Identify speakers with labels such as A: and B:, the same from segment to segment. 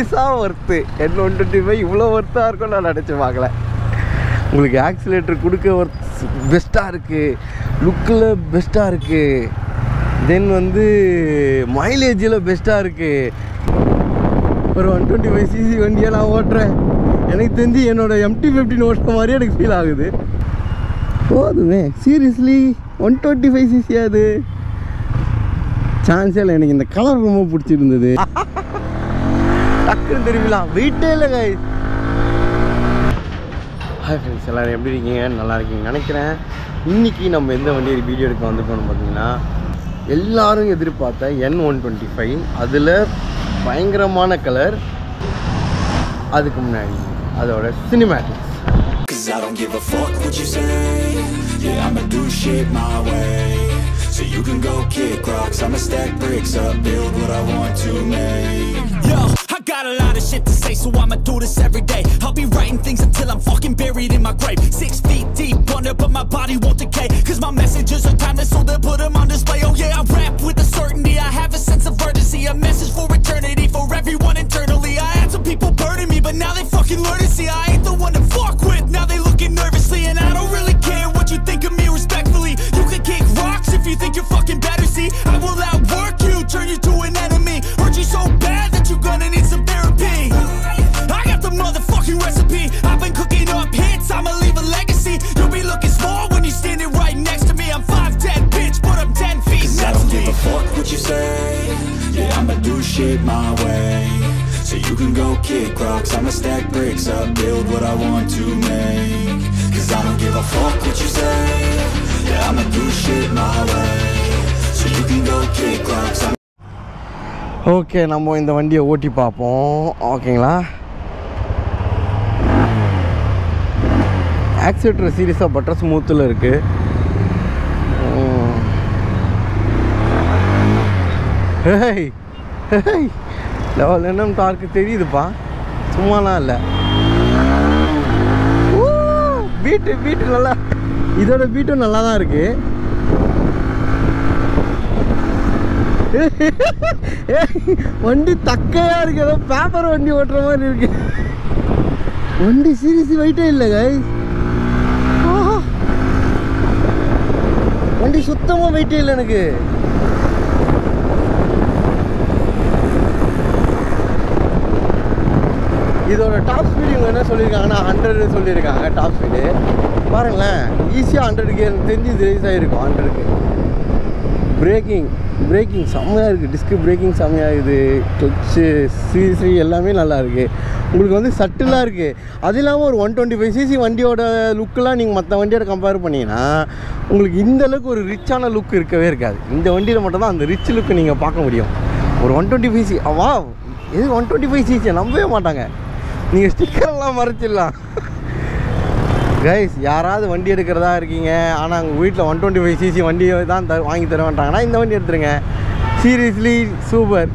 A: சீரியஸாக worth N125 இவ்வளோ ஒர்த்தாக இருக்கும் நான் நினச்சி பார்க்கல. உங்களுக்கு ஆக்சிலேட்டர் கொடுக்க ஒர்த் பெஸ்ட்டாக இருக்குது, லுக்கில் பெஸ்ட்டாக இருக்குது, தென் வந்து மைலேஜில் பெஸ்ட்டாக இருக்குது. ஒரு 125cc வண்டியை நான் ஓட்டுறேன், எனக்கு தெரிஞ்சு என்னோட MT-15 ஓட்டுற மாதிரியே எனக்கு ஃபீல் ஆகுது. போதுமே, சீரியஸ்லி 125cc அது சான்ஸே இல்லை. எனக்கு இந்த கலர் ரொம்ப பிடிச்சிருந்தது. டக்குன்னு தெரியுங்களா, வெயிட்டே இல்லை கைஸ். ஹாய் ஃப்ரெண்ட்ஸ், எல்லோரும் எப்படி இருக்கீங்க? நல்லா இருக்கீங்க நினைக்கிறேன். இன்றைக்கி நம்ம எந்த வண்டி வீடியோ எடுக்க வந்துருக்கோம்னு பார்த்தீங்கன்னா, எல்லோரும் எதிர்பார்த்த N125. அதில் பயங்கரமான கலர், அதுக்கு முன்னாடி அதோட cinematics. I don't give a fuck what you say. Yeah, I'ma do shit my way. So you can go kick rocks, I'ma stack bricks up, build what I want to make. Yo, I got a lot of shit to say, so I'ma do this every day. I'll be writing things until I'm fucking buried in my grave. 6 feet deep under, but my body won't decay. Cause my messages are timeless, so they'll put them on display. Oh yeah, I rap with a certainty, I have a sense of urgency. A message for eternity, for everyone internally. I had some people burning me, but now they fucking learn to see I ain't the one to fuck with. Now they looking nervously, and I don't really care what you think of me respectfully. You can kick rocks if you think you're fucking better, see. I will outwork you, turn you to an enemy. Hurt you so bad that you're gonna need some therapy. I got the motherfucking recipe, I've been cooking up hits, I'ma leave a legacy. You'll be looking small when you're standing right next to me. I'm 5'10", bitch, but I'm 10 feet. Cause I don't give a fuck what you say. Yeah, I'ma do shit my way. So you can go kick rocks, I'ma stack bricks up, build what I want to make. Cause I don't give a fuck what you say. Yeah, I'ma do shit my way. So you can go kick rocks. Okay, நம்ம இந்த வண்டியை ஓட்டி பார்ப்போம். ஓகேங்களா, oscillator சீரியஸாக butter ஸ்மூத்தில் இருக்குது. Hey hey, level என்னன்னு torque தெரியுதுப்பா, சும்மாலாம் இல்லை. பீட்டு நல்லா, இதோட பீட்டும் நல்லா தான் இருக்குது. வண்டி தக்கையாக இருக்குது, ஏதோ பேப்பர் வண்டி ஓட்டுற மாதிரி இருக்கு. வண்டி சீரியஸ் வெயிட்டே இல்லை கைஸ், வண்டி சுத்தமாக வெயிட்டே இல்லை எனக்கு. இதோட டாப் ஸ்பீடு இவங்க என்ன சொல்லியிருக்காங்கன்னா 100 சொல்லியிருக்காங்க டாப் ஸ்பீடு. பாருங்களேன், ஈஸியாக 100க்கு எனக்கு தெரிஞ்சு இது ரைஸ் ஆகிருக்கும் 100க்கு. பிரேக்கிங் செம்மையாக இருக்குது, டிஸ்க்கு பிரேக்கிங் செம்மையாக இருக்குது, கிளச்சு சீரியஸ்லி எல்லாமே நல்லா இருக்குது. உங்களுக்கு வந்து சட்டிலாக இருக்குது. அது இல்லாமல் ஒரு 125cc வண்டியோட லுக்கெலாம் நீங்கள் மற்ற வண்டியோட கம்பேர் பண்ணிங்கன்னா உங்களுக்கு இந்தளவுக்கு ஒரு ரிச்சான லுக் இருக்கவே இருக்காது. இந்த வண்டியில் மட்டும்தான் அந்த ரிச் லுக்கு நீங்கள் பார்க்க முடியும். ஒரு 125cc வா, எது 125cc நம்பவே மாட்டாங்க. நீங்கள் ஸ்டிக்கரெல்லாம் மறைச்சிடலாம் கைஸ். யாராவது வண்டி எடுக்கிறதா இருக்கீங்க, ஆனால் உங்கள் வீட்டில் 125cc வண்டி தான் வாங்கி தருவேன்ட்டாங்கன்னா இந்த வண்டி எடுத்துருங்க. Seriously super.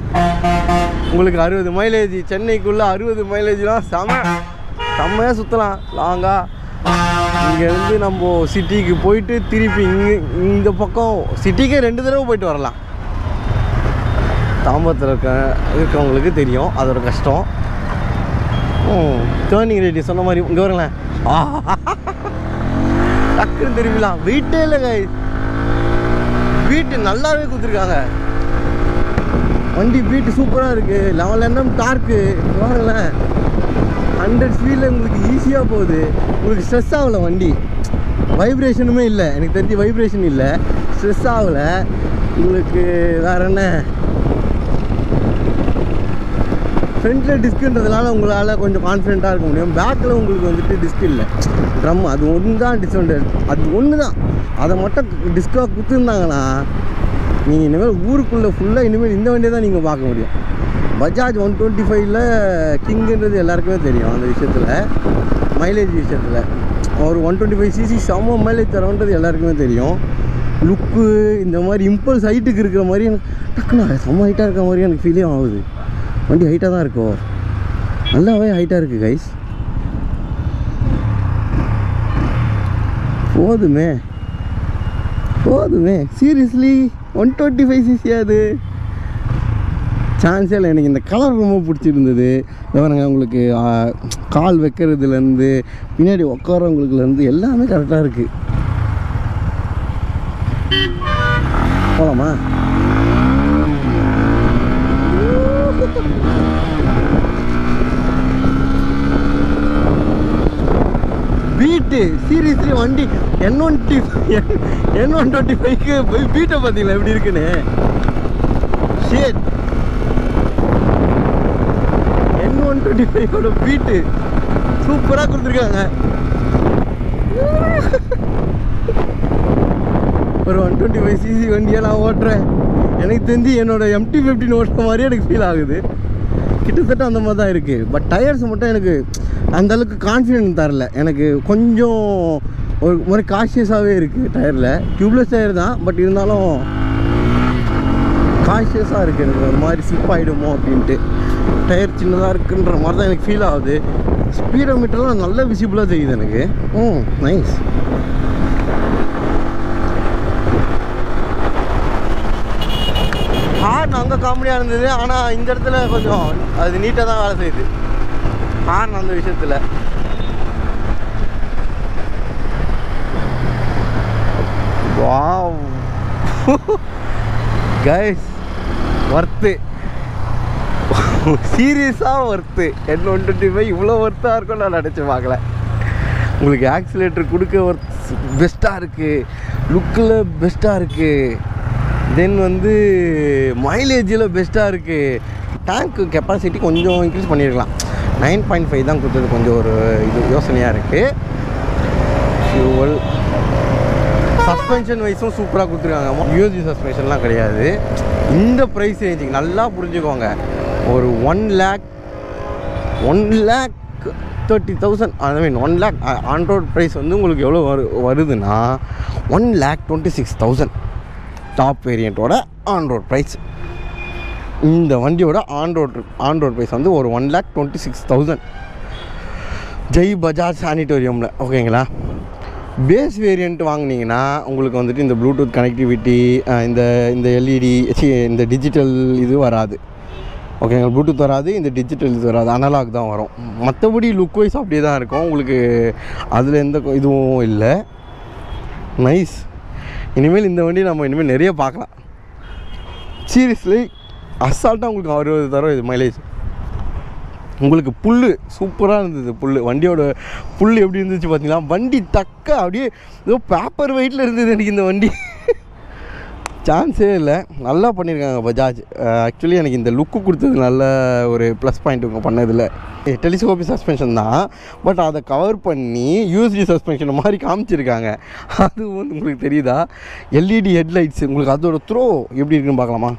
A: உங்களுக்கு 60 மைலேஜ், சென்னைக்குள்ளே 60 மைலேஜ்லாம் செம்மையாக சுற்றலாம் லாங்காக. இங்கேருந்து நம்ம சிட்டிக்கு போயிட்டு திருப்பி இந்த பக்கம் சிட்டிக்கே 2 தடவை போயிட்டு வரலாம். தாம்பரத்தில் இருக்கவங்களுக்கு தெரியும் அதோட கஷ்டம். டேர்னிங் ரேடியஸ் சொன்ன மாதிரி இங்கே வரங்களேன், டக்குன்னு தெரியுங்களா, வெயிட்டே இல்லை கைஸ். பீட்டு நல்லாவே கொடுத்துருக்காங்க, வண்டி பீட்டு சூப்பராக இருக்குது. 11 mm டார்க்கு பாருங்களேன். 100 ஸ்பீடில் உங்களுக்கு ஈஸியாக போகுது. உங்களுக்கு ஸ்ட்ரெஸ் ஆகலை, வண்டி வைப்ரேஷனுமே இல்லை, எனக்கு தெரிஞ்சு வைப்ரேஷன் இல்லை, ஸ்ட்ரெஸ் ஆகலை. உங்களுக்கு வேறு என்ன, ஃப்ரண்ட்டில் டிஸ்க்குன்றதுனால உங்களால் கொஞ்சம் கான்ஃபிடென்ட்டாக இருக்க முடியும். பேக்கில் உங்களுக்கு வந்துட்டு டிஸ்க் இல்லை, ட்ரம், அது ஒன்று தான் டிஸ்அட்வான்டேஜ். அது ஒன்று தான், அதை மட்டும் டிஸ்காக கொடுத்துருந்தாங்கன்னா நீங்கள் இனிமேல் ஊருக்குள்ளே ஃபுல்லாக இனிமேல் இந்த வண்டியை தான் நீங்கள் பார்க்க முடியும். பஜாஜ் 125ல் கிங்குன்றது எல்லாருக்குமே தெரியும். அந்த விஷயத்தில் மைலேஜ் விஷயத்தில் ஒரு 125cc செம்ம மைலேஜ் தரன்றது எல்லாருக்குமே தெரியும். லுக்கு இந்த மாதிரி இம்பல்ஸ் ஹைட்டுக்கு இருக்கிற மாதிரி எனக்கு டக்குன்னு செம்ம ஹைட்டாக இருக்கிற மாதிரி எனக்கு ஃபீலே ஆகுது. வண்டி ஹைட்டாக தான் இருக்கும், நல்லாவே ஹைட்டாக இருக்குது கைஸ். போதுமே சீரியஸ்லி 125cc அது சான்ஸே இல்லை. எனக்கு இந்த கலர் ரொம்ப பிடிச்சிருந்தது. பாருங்க, உங்களுக்கு கால் வைக்கிறதுலேருந்து பின்னாடி உட்காரவங்களுக்குலேருந்து எல்லாமே கரெக்டாக இருக்குது. போகலாமா? பீட்டு சீரியஸ்லி வண்டி N125க்கு பீட்டை பார்த்தீங்களா எப்படி இருக்குன்னு. ஷேட் N125ஓட பீட்டு சூப்பராக கொடுத்துருக்காங்க. ஒரு 125cc வண்டியை நான் ஓட்டுறேன். எனக்கு தெரிஞ்சு என்னோடய MT-15 ஓட்டுற மாதிரியே எனக்கு ஃபீல் ஆகுது. கிட்டத்தட்ட அந்த மாதிரி தான் இருக்குது. பட் டயர்ஸ் மட்டும் எனக்கு அந்தளவுக்கு கான்ஃபிடென்ட் தரல. எனக்கு கொஞ்சம் ஒரு மாதிரி காஷியஸாகவே இருக்குது டயரில். டியூப்லெஸ் டயர் தான், பட் இருந்தாலும் காஷியஸாக இருக்குது. எனக்கு ஒரு மாதிரி ஸ்லிப் ஆகிடுமோ அப்படின்ட்டு. டயர் சின்னதாக இருக்குன்ற மாதிரி தான் எனக்கு ஃபீல் ஆகுது. ஸ்பீடோமீட்டர்லாம் நல்ல விசிபிளாக தெரியுது எனக்கு. நைஸ். ஹார்ன் அங்கே காமெடியாக இருந்தது. ஆனால் இந்த இடத்துல கொஞ்சம் அது நீட்டாக தான் வேலை செய்யுது ஹார்ன் அந்த விஷயத்தில். வாவ் கைஸ், ஒர்த்து, சீரியஸாக ஒர்த்து. N125 இவ்வளோ ஒர்த்தாக இருக்கும் நான் நினச்சி பார்க்கல. உங்களுக்கு ஆக்சிலேட்டர் கொடுக்க ஒர்த் பெஸ்ட்டாக இருக்குது, லுக்கில் பெஸ்ட்டாக இருக்குது, தென் வந்து மைலேஜில் பெஸ்ட்டாக இருக்குது. டேங்க்கு கெப்பாசிட்டி கொஞ்சம் இன்க்ரீஸ் பண்ணியிருக்கலாம். 9.5 தான் கொடுத்தது. கொஞ்சம் ஒரு இது யோசனையாக இருக்குது. ஃபியூவல் சஸ்பென்ஷன் வைஸும் சூப்பராக கொடுத்துருக்காங்க. யூஎஸ்டி சஸ்பென்ஷன்லாம் கிடையாது. இந்த ப்ரைஸ் ரேஞ்சுக்கு நல்லா புரிஞ்சுக்கோங்க. ஒரு 1,30,000 ஐ மீன் 1 lakh ஆன் ரோட் ப்ரைஸ் வந்து உங்களுக்கு எவ்வளோ வருதுன்னா 1,26,000 டாப் வேரியண்ட்டோட ஆன் ரோட் ப்ரைஸ். இந்த வண்டியோட ஆன் ரோட் ப்ரைஸ் வந்து ஒரு 1,26,000 ஜெய் பஜாஜ் சானிட்டோரியமில். ஓகேங்களா? பேஸ் வேரியண்ட் வாங்கினீங்கன்னா உங்களுக்கு வந்துட்டு இந்த ப்ளூடூத் கனெக்டிவிட்டி, இந்த எல்இடி, இந்த டிஜிட்டல் இது வராது. ஓகேங்களா? ப்ளூடூத் வராது, இந்த டிஜிட்டல் இது வராது, அனலாக் தான் வரும். மற்றபடி லுக் வைஸ் அப்படியே தான் இருக்கும் உங்களுக்கு. அதில் எந்த இதுவும் இல்லை. நைஸ். இனிமேல் இந்த வண்டி நம்ம இனிமேல் நிறைய பார்க்கலாம். சீரியஸ்லி அசால்ட்டாக உங்களுக்கு 60 தரும் இது மைலேஜ். உங்களுக்கு புல் சூப்பராக இருந்தது. வண்டியோட புல் எப்படி இருந்துச்சு பார்த்தீங்கன்னா, வண்டி தக்க அப்படியே ஏதோ பேப்பர் வெயிட்டில் இருந்தது எனக்கு இந்த வண்டி. சான்ஸே இல்லை. நல்லா பண்ணியிருக்காங்க பஜாஜ். ஆக்சுவலி எனக்கு இந்த லுக்கு கொடுத்தது நல்ல ஒரு ப்ளஸ் பாயிண்ட் இவங்க பண்ணதில். டெலிஸ்கோபிக் சஸ்பென்ஷன் தான், பட் அதை கவர் பண்ணி யூஎஸ்டி சஸ்பென்ஷன் மாதிரி காமிச்சிருக்காங்க. அது வந்து உங்களுக்கு தெரியுதா? எல்இடி ஹெட்லைட்ஸ் உங்களுக்கு அதோட த்ரோ எப்படி இருக்குன்னு பார்க்கலாமா?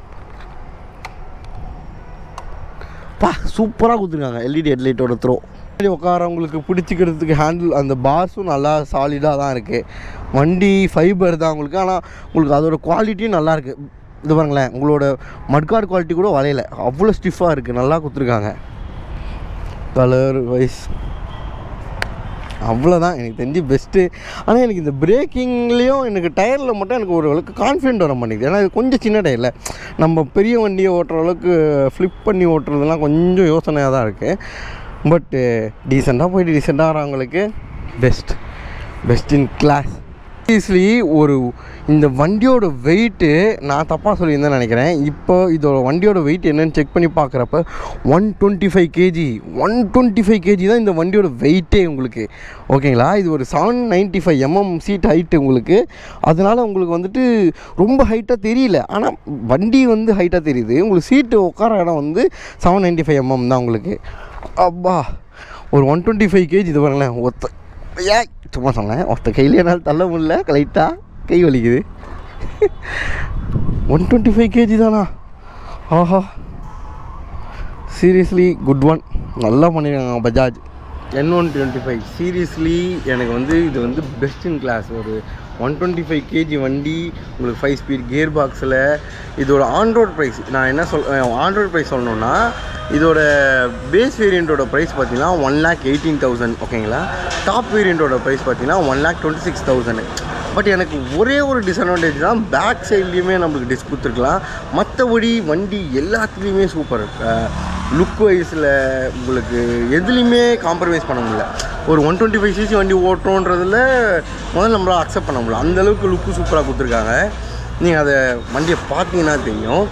A: சூப்பராக கொடுத்துருக்காங்க எல்இடி ஹெட்லைட்டோட த்ரோ. உட்காரவங்களுக்கு பிடிச்சிக்கிறதுக்கு ஹேண்டில் அந்த பார்ஸும் நல்லா சாலிடாக தான் இருக்குது. வண்டி ஃபைபர் தான் உங்களுக்கு, ஆனால் உங்களுக்கு அதோட குவாலிட்டியும் நல்லாயிருக்கு. இது பாருங்களேன், உங்களோட மட்கார்டு குவாலிட்டி கூட வளையலை, அவ்வளோ ஸ்டிஃபாக இருக்குது. நல்லா கொடுத்துருக்காங்க. கலர் வைஸ் அவ்வளோதான் எனக்கு தெரிஞ்சு பெஸ்ட்டு. ஆனால் எனக்கு இந்த பிரேக்கிங்லேயும் எனக்கு டயரில் மட்டும் எனக்கு ஓரளவுக்கு கான்ஃபிடென்ட் வர மாட்டேங்குது. ஏன்னா இது கொஞ்சம் சின்ன டயரில் நம்ம பெரிய வண்டியை ஓட்டுற அளவுக்கு ஃப்ளிப் பண்ணி ஓட்டுறதுலாம் கொஞ்சம் யோசனையாக தான் இருக்குது. பட்டு டீசெண்டாக போயிட்டு டீசெண்டாக வரவங்களுக்கு பெஸ்ட் இன் கிளாஸ். சீரியஸ்லி இந்த வண்டியோட வெயிட்டு நான் தப்பாக சொல்லியிருந்தேன் நினைக்கிறேன். இப்போ இதோட வண்டியோட வெயிட் என்னென்னு செக் பண்ணி பார்க்குறப்ப 125 kg தான் இந்த வண்டியோட வெயிட்டே உங்களுக்கு. ஓகேங்களா? இது ஒரு 795 mm சீட் ஹைட்டு உங்களுக்கு. அதனால் உங்களுக்கு வந்துட்டு ரொம்ப ஹைட்டாக தெரியல, ஆனால் வண்டி வந்து ஹைட்டாக தெரியுது. உங்களுக்கு சீட்டு உட்கார இடம் வந்து 795 mm தான் உங்களுக்கு. அப்பா, ஒரு 125 kg. இது பாருங்களேன், சும்மா சொன்னேன், ஒருத்த கையிலே என்னால் தள்ள முடியல, லைட்டாக கை வலிக்குது. 125 kg தானா? ஆஹா, சீரியஸ்லி குட் ஒன். நல்லா பண்ணியிருக்காங்க பஜாஜ். N125 சீரியஸ்லி எனக்கு வந்து இது வந்து பெஸ்ட் இன் கிளாஸ். ஒரு 125 kg வண்டி உங்களுக்கு 5 ஸ்பீட் கியர் பாக்ஸில். இதோட ஆன்ரோட் ப்ரைஸ் நான் என்ன ஆன்ரோட் ப்ரைஸ் சொல்லணுன்னா, இதோட பேஸ் வேரியண்ட்டோட ப்ரைஸ் பார்த்தீங்கன்னா 1,18,000. ஓகேங்களா? டாப் வேரியண்ட்டோட ப்ரைஸ் பார்த்தீங்கன்னா 1,26,000. பட் எனக்கு ஒரே ஒரு டிஸ்அட்வான்டேஜ் தான், பேக் சைட்லேயுமே நம்மளுக்கு டிஸ்க் கொடுத்துருக்கலாம். மற்றபடி வண்டி எல்லாத்துலேயுமே சூப்பர். லுக் வைஸில் உங்களுக்கு எதுலேயுமே காம்ப்ரமைஸ் பண்ண முடியல. ஒரு 125cc வண்டி ஓட்டுறோன்றதில் முதல்ல நம்மளால் அக்செப்ட் பண்ண முடியல. அந்தளவுக்கு லுக்கு சூப்பராக கொடுத்துருக்காங்க. நீங்கள் அதை வண்டியை பார்த்தீங்கன்னா தெரியும்.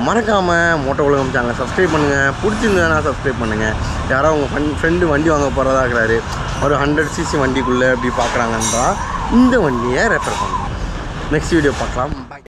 A: மறக்காமல் மோட்டோ உலகம் சேனலை சப்ஸ்கிரைப் பண்ணுங்கள். பிடிச்சிருந்ததுன்னா சப்ஸ்கிரைப் பண்ணுங்கள். யாராவது உங்கள் ஃப்ரெண்டு வண்டி வாங்க போகிறதா இருக்கிறாரு, ஒரு 100cc வண்டிக்குள்ளே அப்படி பார்க்குறாங்கன்றா இந்த வண்டியை ரெஃபர் பண்ணுங்கள். நெக்ஸ்ட் வீடியோ பார்க்கலாம். பாய்.